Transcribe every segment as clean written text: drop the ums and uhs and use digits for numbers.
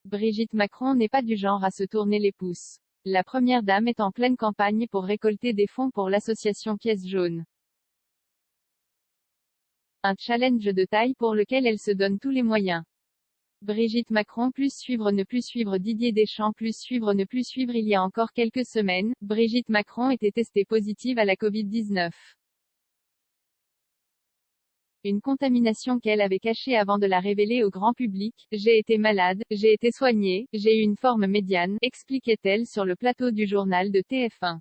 Brigitte Macron n'est pas du genre à se tourner les pouces. La première dame est en pleine campagne pour récolter des fonds pour l'association Pièce Jaune. Un challenge de taille pour lequel elle se donne tous les moyens. Brigitte Macron plus suivre ne plus suivre Didier Deschamps plus suivre ne plus suivre. Il y a encore quelques semaines, Brigitte Macron était testée positive à la Covid-19. Une contamination qu'elle avait cachée avant de la révéler au grand public. J'ai été malade, j'ai été soignée, j'ai eu une forme médiane, expliquait-elle sur le plateau du journal de TF1.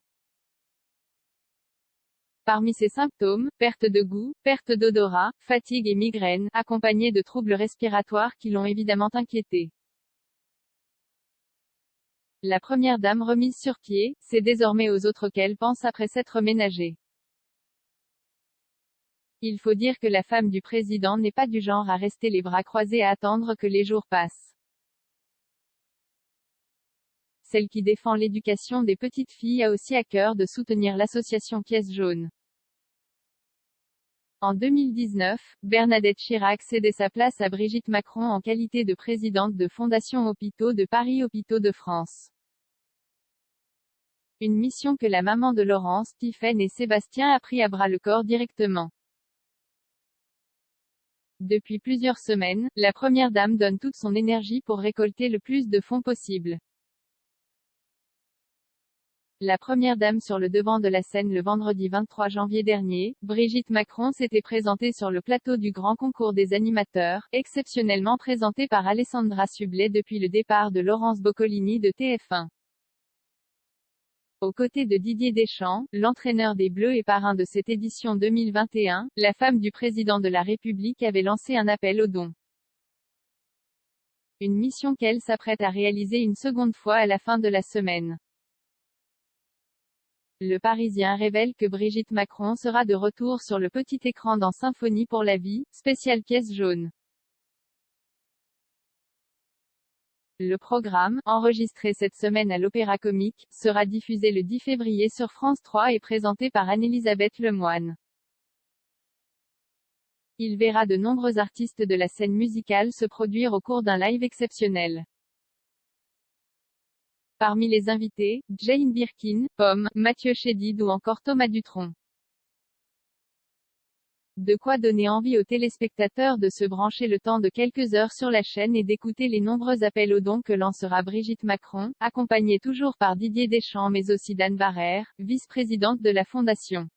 Parmi ses symptômes, perte de goût, perte d'odorat, fatigue et migraine, accompagnés de troubles respiratoires qui l'ont évidemment inquiétée. La première dame remise sur pied, c'est désormais aux autres qu'elle pense après s'être ménagée. Il faut dire que la femme du président n'est pas du genre à rester les bras croisés à attendre que les jours passent. Celle qui défend l'éducation des petites filles a aussi à cœur de soutenir l'association Pièce Jaune. En 2019, Bernadette Chirac cédait sa place à Brigitte Macron en qualité de présidente de Fondation Hôpitaux de Paris Hôpitaux de France. Une mission que la maman de Laurence, Tiphaine et Sébastien a pris à bras le corps directement. Depuis plusieurs semaines, la première dame donne toute son énergie pour récolter le plus de fonds possible. La première dame sur le devant de la scène le vendredi 23 janvier dernier, Brigitte Macron s'était présentée sur le plateau du grand concours des animateurs, exceptionnellement présenté par Alessandra Sublet depuis le départ de Laurence Boccolini de TF1. Aux côtés de Didier Deschamps, l'entraîneur des Bleus et parrain de cette édition 2021, la femme du président de la République avait lancé un appel aux dons. Une mission qu'elle s'apprête à réaliser une seconde fois à la fin de la semaine. Le Parisien révèle que Brigitte Macron sera de retour sur le petit écran dans Symphonie pour la vie, spéciale Pièce Jaune. Le programme, enregistré cette semaine à l'Opéra-Comique, sera diffusé le 10 février sur France 3 et présenté par Anne-Elisabeth Lemoine. Il verra de nombreux artistes de la scène musicale se produire au cours d'un live exceptionnel. Parmi les invités, Jane Birkin, Pomme, Mathieu Chédid ou encore Thomas Dutronc. De quoi donner envie aux téléspectateurs de se brancher le temps de quelques heures sur la chaîne et d'écouter les nombreux appels aux dons que lancera Brigitte Macron, accompagnée toujours par Didier Deschamps mais aussi d'Anne Barrère, vice-présidente de la Fondation.